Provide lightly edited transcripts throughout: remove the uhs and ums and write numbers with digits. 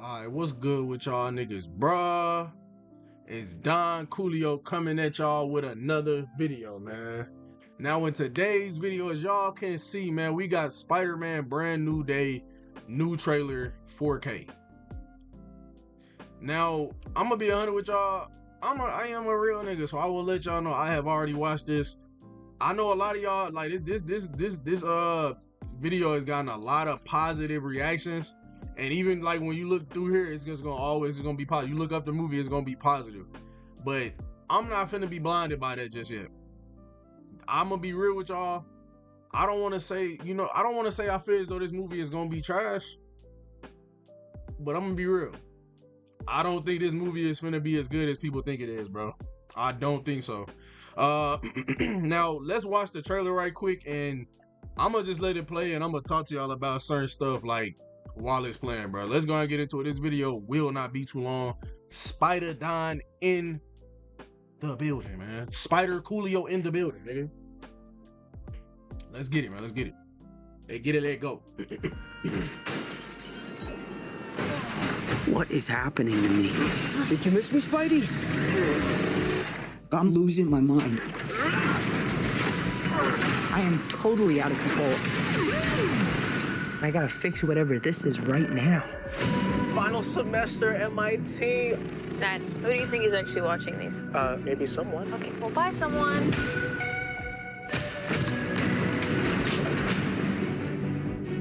Alright, what's good with y'all niggas, bruh? It's Don Coolio coming at y'all with another video, man. Now in today's video, as y'all can see, man, we got Spider-Man brand new day, new trailer, 4K. Now, I'm gonna be 100 with y'all. I am a real nigga, so I will let y'all know I have already watched this. I know a lot of y'all, like, this video has gotten a lot of positive reactions. And even like when you look through here, it's just gonna always gonna be positive. You look up the movie, it's gonna be positive. But I'm not finna be blinded by that just yet. I'm gonna be real with y'all. I don't want to say, I don't want to say I feel as though this movie is gonna be trash. But I'm gonna be real. I don't think this movie is finna be as good as people think it is, bro. I don't think so. Now let's watch the trailer right quick, and I'm gonna just let it play, and I'm gonna talk to y'all about certain stuff like while it's playing, bro. Let's go and get into it. This video will not be too long. Spider Don in the building, man. Spider Coolio in the building, nigga. Let's get it, man. Let's get it. Hey, get it, let go. What is happening to me? Did you miss me, Spidey? I'm losing my mind. I am totally out of control. I gotta fix whatever this is right now. Final semester MIT. Dad, who do you think is actually watching these? Maybe someone. Okay, well, bye, someone.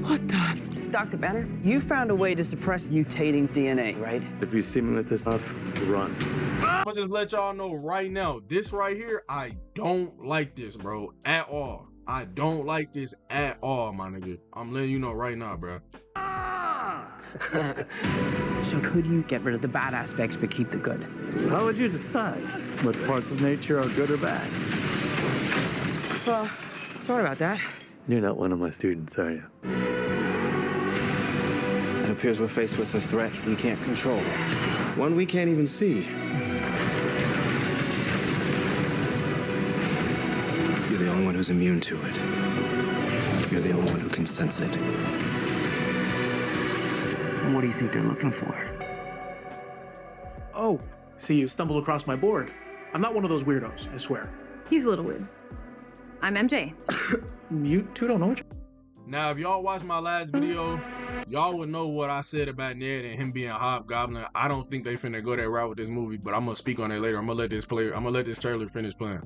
What the? Dr. Banner, you found a way to suppress mutating DNA, right? If you see me with this stuff, run. I'm gonna just let y'all know right now, this right here, I don't like this, bro, at all. I don't like this at all, my nigga. I'm letting you know right now, bro. So could you get rid of the bad aspects but keep the good? How would you decide what parts of nature are good or bad? Well, sorry about that. You're not one of my students, are you? It appears we're faced with a threat we can't control. One we can't even see. You're the only one who's immune to it. You're the only one who can sense it. And what do you think they're looking for? Oh, see, you stumbled across my board. I'm not one of those weirdos, I swear. He's a little weird. I'm MJ. You two don't know each other? Now, if y'all watched my last video, y'all would know what I said about Ned and him being a hobgoblin. I don't think they finna go that route with this movie, but I'm gonna speak on it later. I'm gonna let this trailer finish playing.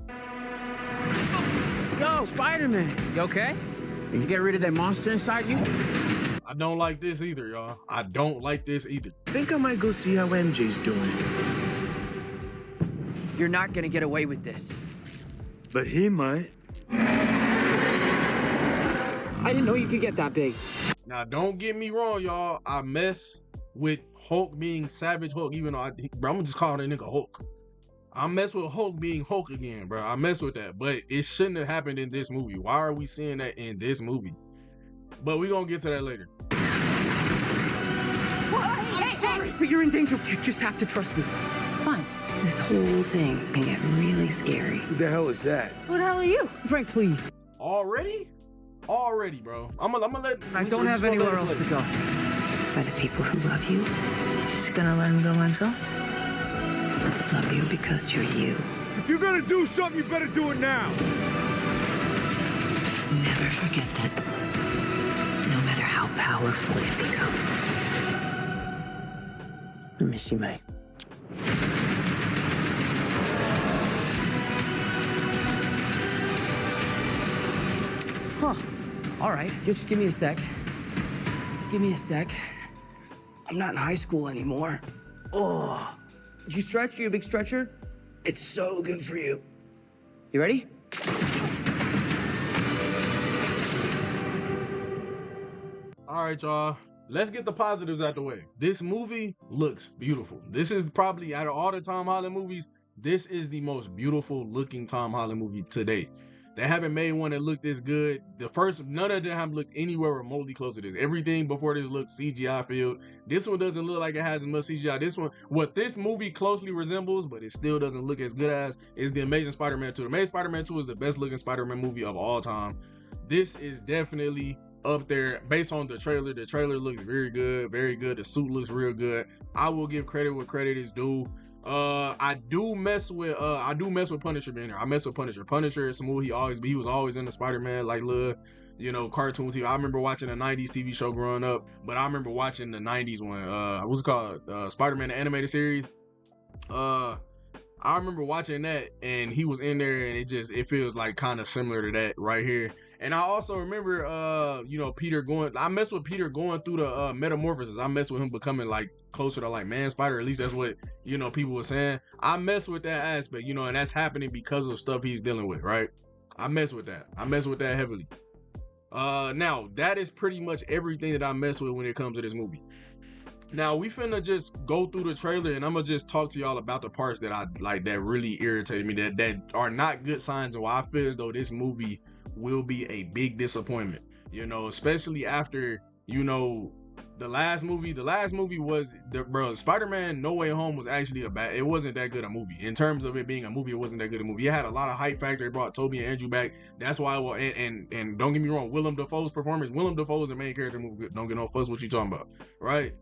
Yo, Spider-Man, you okay? Did you get rid of that monster inside you? I don't like this either, y'all. I don't like this either. Think I might go see how MJ's doing. You're not gonna get away with this. But he might. I didn't know you could get that big. Now, don't get me wrong, y'all. I mess with Hulk being Savage Hulk, even though bro, I'm gonna just call that nigga Hulk. I mess with Hulk being Hulk again, bro. I mess with that, but it shouldn't have happened in this movie. Why are we seeing that in this movie? But we gonna get to that later. Sorry, but you're in danger. You just have to trust me. Fine. This whole thing can get really scary. Who the hell is that? Who the hell are you? Frank, please. Already, bro. I'm gonna let. I don't have anywhere else to go. By the people who love you, just gonna let him go himself? Love you because you're you. If you're gonna do something, you better do it now. Never forget that. No matter how powerful you become. I miss you, mate. Huh. All right, just give me a sec. Give me a sec. I'm not in high school anymore. Oh. Did you stretch? You a big stretcher? It's so good for you. You ready? All right, y'all. Let's get the positives out the way. This movie looks beautiful. This is probably, out of all the Tom Holland movies, this is the most beautiful looking Tom Holland movie to date. They haven't made one that looked this good. None of them have looked anywhere remotely close to this. Everything before this looked CGI filled. This one doesn't look like it has as much CGI. This one, what this movie closely resembles, but it still doesn't look as good as, is The Amazing Spider-Man 2. The Amazing Spider-Man 2 is the best looking Spider-Man movie of all time. This is definitely up there based on the trailer. The trailer looks very good, very good. The suit looks real good. I will give credit where credit is due. I do mess with Punisher being there. I mess with Punisher. Punisher is smooth. He was always in the Spider-Man like little, you know, cartoon TV. I remember watching a 90s TV show growing up, but I remember watching the 90s one. What's it called? Spider-Man the animated series. I remember watching that, and he was in there, and it feels like kind of similar to that right here. And I also remember, you know, I messed with Peter going through the metamorphosis. I messed with him becoming like closer to like Man Spider. At least that's what, you know, people were saying. I messed with that aspect, you know, and that's happening because of stuff he's dealing with, right? I mess with that. I mess with that heavily. Now that is pretty much everything that I mess with when it comes to this movie. Now we finna just go through the trailer, and I'm gonna just talk to y'all about the parts that I like that really irritated me, that are not good signs, and why I feel as though this movie will be a big disappointment. You know, especially after, you know, the last movie was Spider-Man No Way Home was actually it wasn't that good a movie. In terms of it being a movie, it wasn't that good a movie. It had a lot of hype factor. It brought Tobey and Andrew back. That's why and don't get me wrong, Willem Dafoe's performance. Willem Dafoe is the main character of the movie. Don't get no fuss what you talking about, right?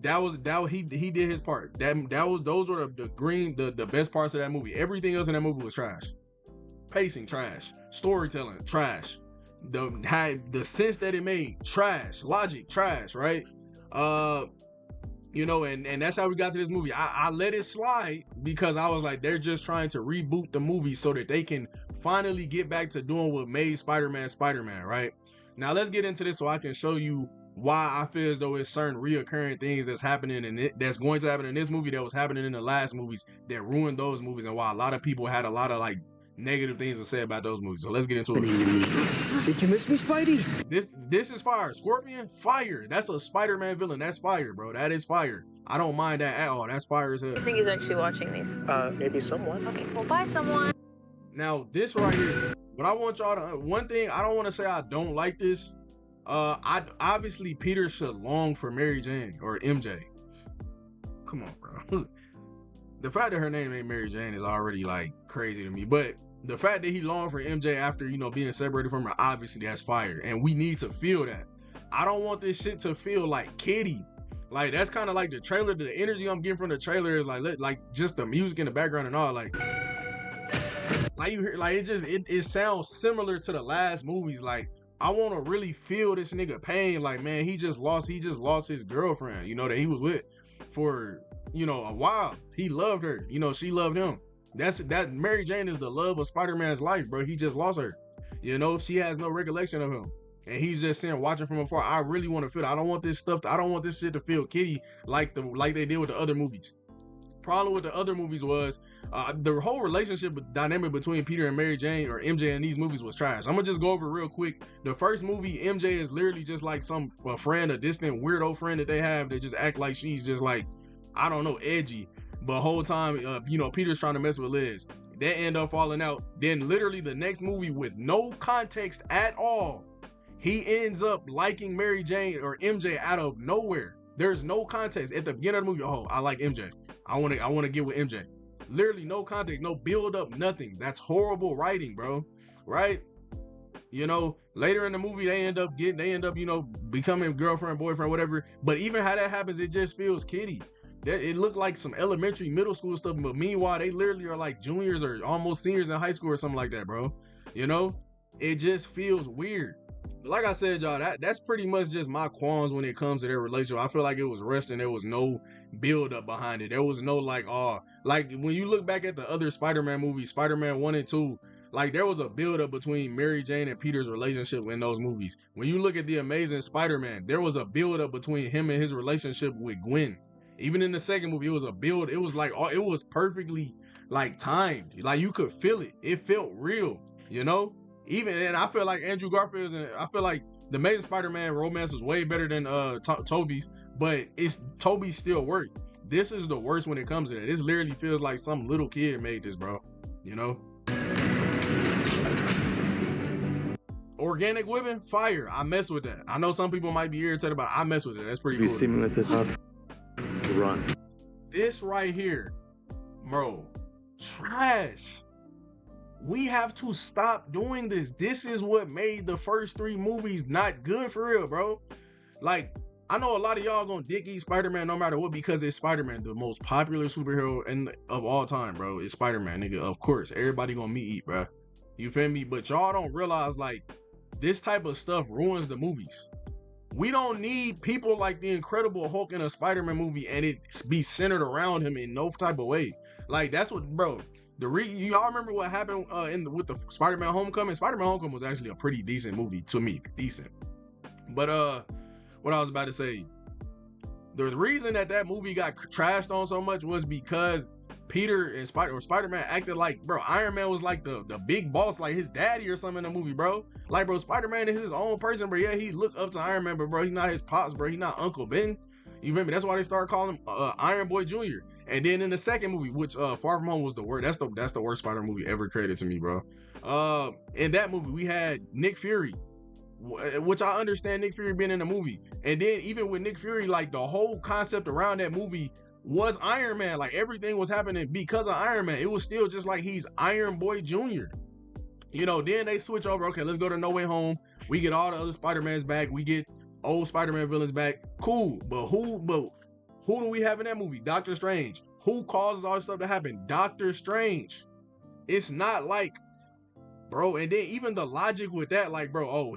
He did his part. Those were the best parts of that movie. Everything else in that movie was trash. Pacing trash, storytelling trash, the sense that it made trash, logic trash, right? You know, and that's how we got to this movie. I let it slide because I was like, they're just trying to reboot the movie so that they can finally get back to doing what made Spider-Man, right? Now let's get into this so I can show you why I feel as though it's certain reoccurring things that's happening and that's going to happen in this movie that was happening in the last movies that ruined those movies, and why a lot of people had a lot of like negative things to say about those movies. So let's get into it. Did you miss me, Spidey? This is fire. Scorpion, fire. That's a Spider-Man villain. That's fire, bro. That is fire. I don't mind that at all. That's fire as hell. I think he's actually watching these. Maybe someone. Okay, well, bye, someone. Now, this right here, what I want y'all to, one thing, I don't want to say I don't like this. Obviously Peter should long for Mary Jane or MJ. Come on, bro. The fact that her name ain't Mary Jane is already like crazy to me, but the fact that he longed for MJ after, you know, being separated from her, obviously that's fire, and we need to feel that. I don't want this shit to feel like kiddie. Like that's kind of like the trailer. The energy I'm getting from the trailer is like just the music in the background and all, like you hear, like it sounds similar to the last movies. Like I want to really feel this nigga pain. Like, man, he just lost his girlfriend, you know, that he was with for, you know, a while. He loved her, you know, she loved him. That Mary Jane is the love of Spider-Man's life, bro. He just lost her, you know. She has no recollection of him, and he's just sitting watching from afar. I really want to feel it. I don't want this shit to feel kiddie like they did with the other movies. Problem with the other movies was the whole relationship dynamic between Peter and Mary Jane or MJ in these movies was trash. I'm gonna just go over real quick. The first movie, MJ is literally just like a distant weirdo friend that they have that just act like she's just like, I don't know, edgy. But whole time, you know, Peter's trying to mess with Liz. They end up falling out. Then literally the next movie, with no context at all, he ends up liking Mary Jane or MJ out of nowhere. There's no context at the beginning of the movie. Oh, I like MJ. I want to get with MJ. Literally no context, no build up, nothing. That's horrible writing, bro. Right? You know, later in the movie, they end up, you know, becoming girlfriend, boyfriend, whatever. But even how that happens, it just feels kiddie. It looked like some elementary, middle school stuff, but meanwhile, they literally are like juniors or almost seniors in high school or something like that, bro. You know, it just feels weird. But like I said, y'all, that's pretty much just my qualms when it comes to their relationship. I feel like it was rushed and there was no build up behind it. There was no like when you look back at the other Spider-Man movies, Spider-Man 1 and 2, like there was a build up between Mary Jane and Peter's relationship in those movies. When you look at The Amazing Spider-Man, there was a build up between him and his relationship with Gwen. Even in the second movie, it was a build. It was like, it was perfectly like timed. Like you could feel it. It felt real, you know? And I feel like Andrew Garfield's, and I feel like the Amazing Spider-Man romance is way better than Tobey's, but Tobey still worked. This is the worst when it comes to that. This literally feels like some little kid made this, bro. You know? Organic whipping, fire. I mess with that. I know some people might be irritated about it. I mess with it. That's pretty cool. You see me with this run. This right here, bro, trash. We have to stop doing this. This is what made the first 3 movies not good for real, bro. Like, I know a lot of y'all gonna dick eat Spider-Man no matter what because it's Spider-Man, the most popular superhero of all time, bro. It's Spider-Man, nigga. Of course, everybody gonna meat eat, bro. You feel me? But y'all don't realize, like, this type of stuff ruins the movies. We don't need people like the Incredible Hulk in a Spider-Man movie and it be centered around him in no type of way. Like, that's what, bro. Y'all remember what happened with the Spider-Man Homecoming? Spider-Man Homecoming was actually a pretty decent movie to me, decent. But what I was about to say, the reason that movie got trashed on so much was because Peter and Spider-Man acted like, bro, Iron Man was like the big boss, like his daddy or something in the movie, bro. Like, bro, Spider-Man is his own person, bro. Yeah, he look up to Iron Man, but bro, he's not his pops, bro. He's not Uncle Ben. You feel me? That's why they started calling him Iron Boy Jr. And then in the second movie, which Far From Home was the worst. That's the worst Spider movie ever created to me, bro. In that movie, we had Nick Fury, which I understand Nick Fury being in the movie. And then even with Nick Fury, like the whole concept around that movie was Iron Man. Like everything was happening because of Iron Man. It was still just like he's Iron Boy Jr. You know, then they switch over. Okay, let's go to No Way Home. We get all the other Spider-Mans back. We get old Spider-Man villains back. Cool. But who do we have in that movie? Doctor Strange. Who causes all this stuff to happen? Doctor Strange. It's not like, bro, and then even the logic with that, like, bro,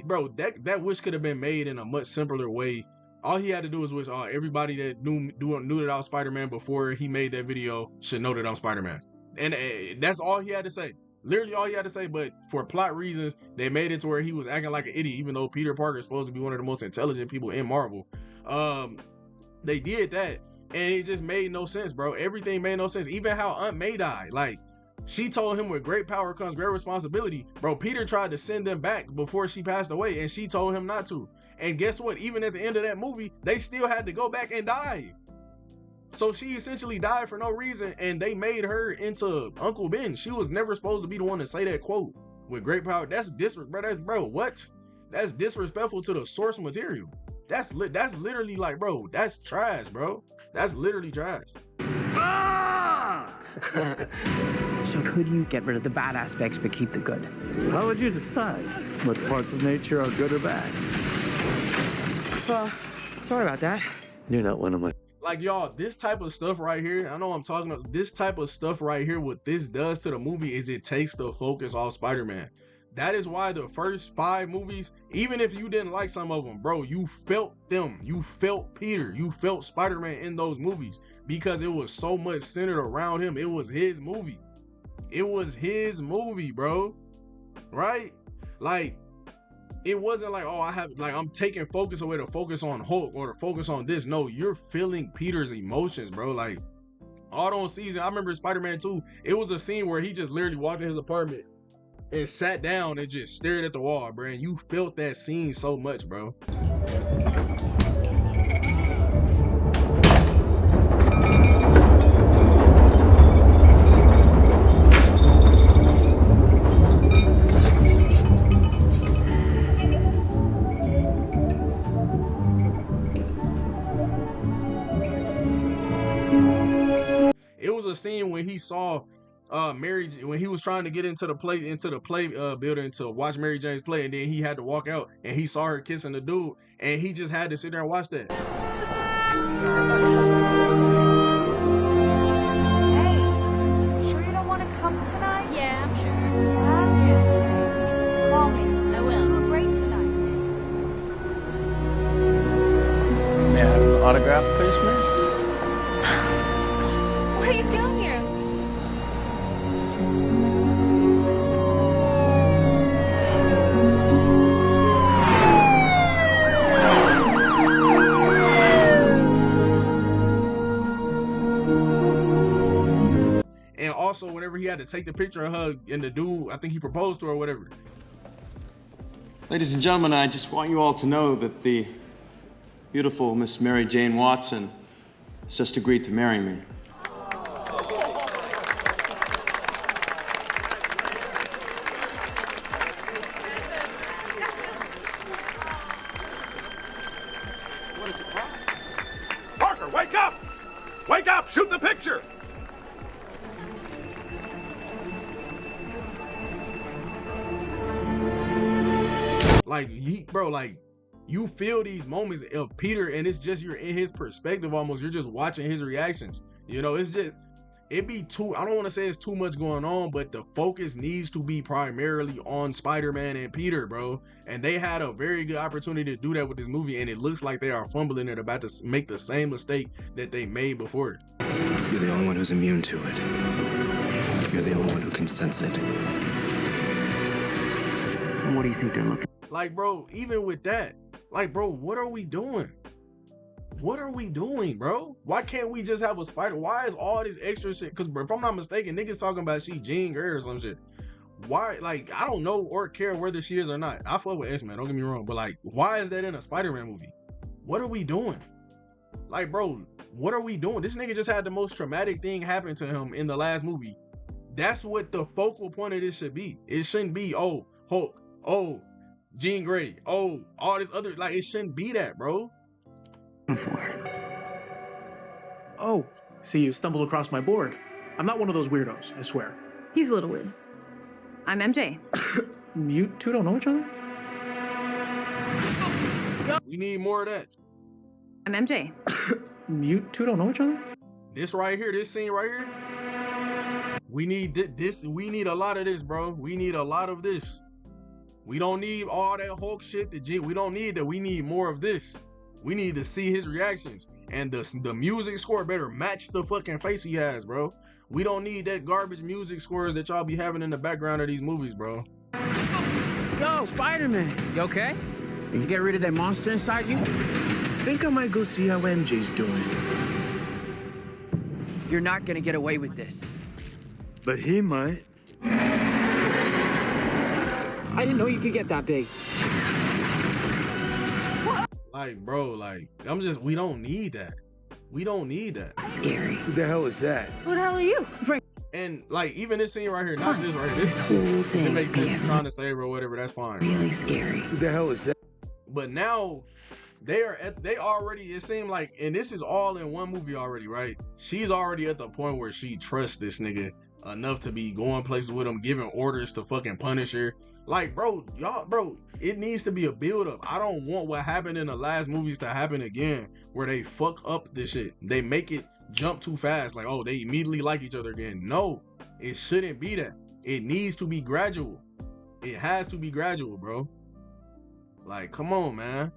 bro, that wish could have been made in a much simpler way. All he had to do was wish everybody that knew that I was Spider-Man before he made that video should know that I'm Spider-Man. And that's all he had to say. Literally all he had to say, but for plot reasons, they made it to where he was acting like an idiot, even though Peter Parker is supposed to be one of the most intelligent people in Marvel. They did that, and it just made no sense, bro. Everything made no sense. Even how Aunt May died, like, she told him with great power comes great responsibility. Bro, Peter tried to send them back before she passed away, and she told him not to. And guess what? Even at the end of that movie, they still had to go back and die. So she essentially died for no reason, and they made her into Uncle Ben. She was never supposed to be the one to say that quote. With great power, that's what? That's disrespectful to the source material. That's literally like, bro, that's trash, bro. That's literally trash. So could you get rid of the bad aspects but keep the good? How would you decide what parts of nature are good or bad? Well, sorry about that. You're not one of my... Like, y'all, this type of stuff right here, I know I'm talking about this type of stuff right here, what this does to the movie is it takes the focus off Spider-Man. That is why the first 5 movies, even if you didn't like some of them, bro, you felt them. You felt Peter. You felt Spider-Man in those movies because it was so much centered around him. It was his movie. It was his movie, bro. Right? Like, it wasn't like, oh, I'm taking focus away to focus on Hulk or to focus on this. No, you're feeling Peter's emotions, bro. Like, all those scenes, I remember Spider-Man 2, it was a scene where he just literally walked in his apartment and sat down and just stared at the wall, bro. And you felt that scene so much, bro. It was a scene when he saw when he was trying to get into the play building to watch Mary Jane's play, and then he had to walk out and he saw her kissing the dude, and he just had to sit there and watch that. Hey, sure you don't want to come tonight? Yeah, I'm sure. Yeah? Call me. I will. We're great tonight. May I have an autograph, please, miss? What are you doing here? And also, whenever he had to take the picture of her and the dude, I think he proposed to her or whatever. Ladies and gentlemen, I just want you all to know that the beautiful Miss Mary Jane Watson has just agreed to marry me. What is it, Parker, wake up! Wake up! Shoot the picture! Like you feel these moments of Peter, and it's just you're in his perspective almost. You're just watching his reactions. You know, it's just it be too. I don't want to say it's too much going on, but the focus needs to be primarily on Spider-Man and Peter, bro. And they had a very good opportunity to do that with this movie, and it looks like they are fumbling it, about to make the same mistake that they made before. You're the only one who's immune to it. You're the only one who can sense it. What do you think they're looking? Like, bro, even with that, like, bro, what are we doing? What are we doing, bro? Why can't we just have a spider? Why is all this extra shit? Because, bro, if I'm not mistaken, niggas talking about she Jean Grey or some shit. Why? Like, I don't know or care whether she is or not. I fuck with X-Men, don't get me wrong. But, like, why is that in a Spider-Man movie? What are we doing? Like, bro, what are we doing? This nigga just had the most traumatic thing happen to him in the last movie. That's what the focal point of this should be. It shouldn't be, oh, Hulk, oh, Jean Grey, oh, all this other, like, it shouldn't be that, bro. Oh, see, you stumbled across my board. I'm not one of those weirdos, I swear. He's a little weird. I'm MJ. You two don't know each other? We need more of that. I'm MJ. You two don't know each other? This right here, this scene right here. We need this. We need a lot of this, bro. We need a lot of this. We don't need all that Hulk shit. We don't need that. We need more of this. We need to see his reactions, and the music score better match the fucking face he has, bro. We don't need that garbage music scores that y'all be having in the background of these movies, bro. Yo, Spider-Man, you okay? You get rid of that monster inside you? Think I might go see how MJ's doing. You're not gonna get away with this. But he might. I didn't know you could get that big. Like, bro, like, we don't need that. We don't need that. Scary. Who the hell is that? Who the hell are you? And, like, even this scene right here, not this right here. This whole If it thing makes sense, began trying to save her or whatever, that's fine. really scary. Who the hell is that? But now, they already, it seemed like, and this is all in one movie already, right? She's already at the point where she trusts this nigga enough to be going places with him, giving orders to fucking Punisher. Like, bro, it needs to be a build-up. I don't want what happened in the last movies to happen again, where they fuck up this shit. They make it jump too fast, like, oh, they immediately like each other again. No, it shouldn't be that. It needs to be gradual. It has to be gradual, bro. Like, come on, man.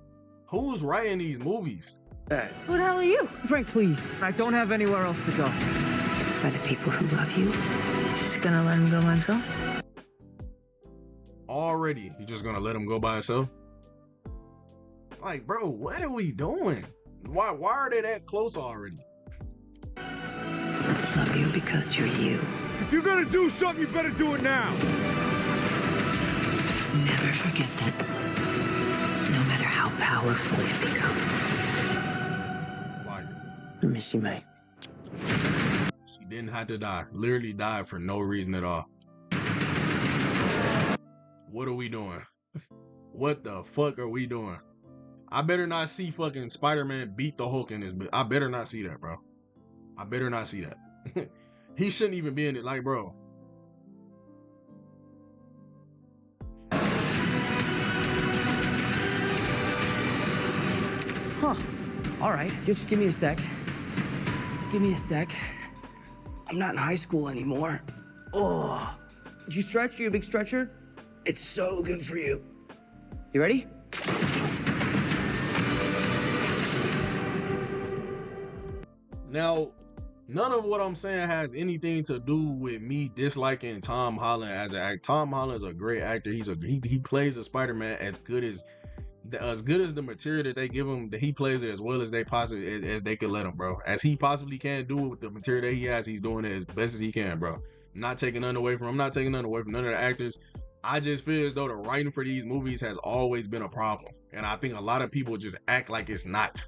Who's writing these movies? Who the hell are you? Frank, please. I don't have anywhere else to go. By the people who love you, just gonna let him go by himself? Already, you just gonna let him go by himself? Like, bro, what are we doing? Why are they that close already? Love you because you're you. If you're gonna do something, you better do it now. Never forget that. No matter how powerful you become. Fire. I miss you, mate. She didn't have to die. Literally died for no reason at all. What are we doing? What the fuck are we doing? I better not see fucking Spider-Man beat the Hulk in this, but I better not see that, bro. I better not see that. He shouldn't even be in it, like, bro. Huh. All right, just give me a sec. Give me a sec. I'm not in high school anymore. Oh. Did you stretch? You a big stretcher? It's so good for you. You ready? Now, none of what I'm saying has anything to do with me disliking Tom Holland as an actor. Tom Holland is a great actor. He plays a Spider-Man as good as the material that they give him. That he plays it as well as they possibly as they could let him, bro. As he possibly can do it with the material that he has. He's doing it as best as he can, bro. Not taking nothing away from him. I'm not taking nothing away from none of the actors. I just feel as though the writing for these movies has always been a problem. And I think a lot of people just act like it's not.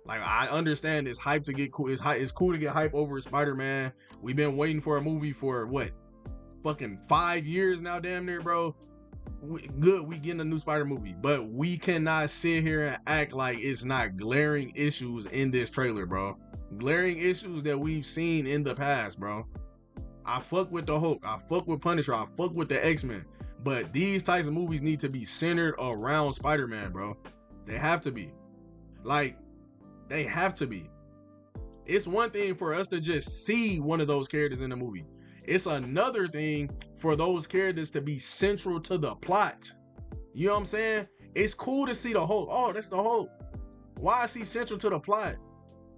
Like, I understand it's hype to get cool. It's cool to get hype over Spider-Man. We've been waiting for a movie for what? Fucking 5 years now, damn near, bro. We getting a new Spider movie. But we cannot sit here and act like it's not glaring issues in this trailer, bro. Glaring issues that we've seen in the past, bro. I fuck with the Hulk. I fuck with Punisher. I fuck with the X-Men. But these types of movies need to be centered around Spider-Man, bro. They have to be. Like, they have to be. It's one thing for us to just see one of those characters in the movie. It's another thing for those characters to be central to the plot. You know what I'm saying? It's cool to see the Hulk. Oh, that's the Hulk. Why is he central to the plot?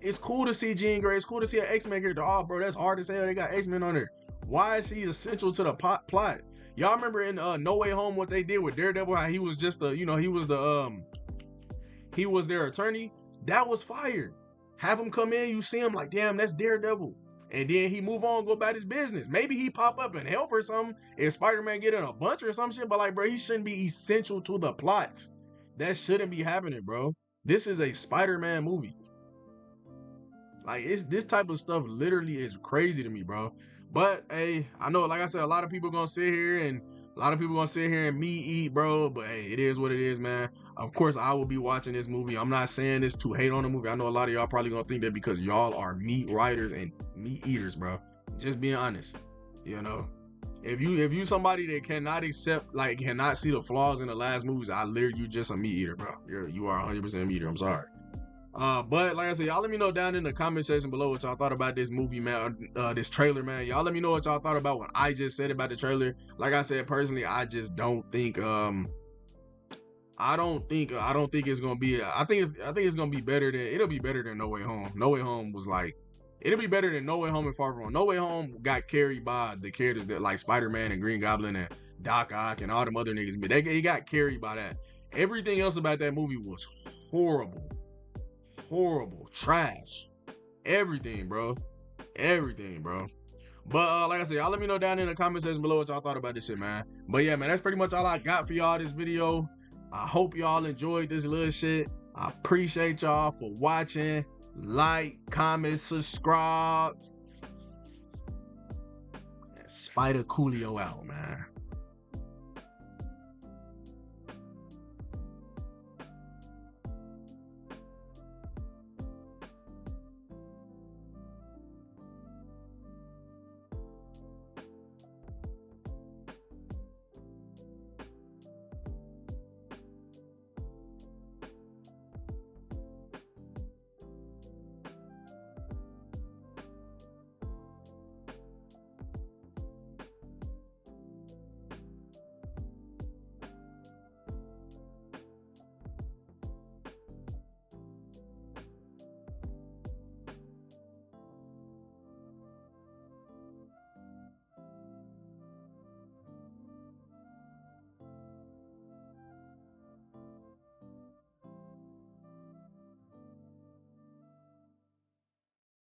It's cool to see Jean Grey. It's cool to see an X-Men character. Oh, bro, that's hard as hell. They got X-Men on there. Why is she essential to the plot? Y'all remember in No Way Home what they did with Daredevil? How he was just the, he was their attorney. That was fire. Have him come in, you see him like, damn, that's Daredevil. And then he move on, go about his business. Maybe he pop up and help or something if Spider-Man get in a bunch or some shit. But like, bro, he shouldn't be essential to the plot. That shouldn't be happening, bro. This is a Spider-Man movie. Like, this type of stuff literally is crazy to me, bro. But hey, I know, like I said, a lot of people gonna sit here and me eat, bro. But hey, it is what it is, man. Of course, I will be watching this movie. I'm not saying this to hate on the movie. I know a lot of y'all probably gonna think that because y'all are meat writers and meat eaters, bro. Just being honest, you know. If you somebody that cannot accept, like, cannot see the flaws in the last movies, I literally, you just a meat eater, bro. You are 100% meat eater. I'm sorry. But like I said, y'all let me know down in the comment section below what y'all thought about this movie, man, this trailer, man. Y'all let me know what y'all thought about what I just said about the trailer. Like I said, personally, I just don't think I don't think it's gonna be I think it's gonna be better than, it'll be better than No Way Home. No Way Home was like, it'll be better than No Way Home and Far From Home. No Way Home got carried by the characters that like Spider-Man and Green Goblin and Doc Ock and all them other niggas, but he got carried by that. Everything else about that movie was horrible, trash, everything, bro. But like I said, y'all let me know down in the comment section below what y'all thought about this shit, man. But yeah, man, that's pretty much all I got for y'all this video. I hope y'all enjoyed this little shit. I appreciate y'all for watching. Like, comment, subscribe. Spider Coolio out, man.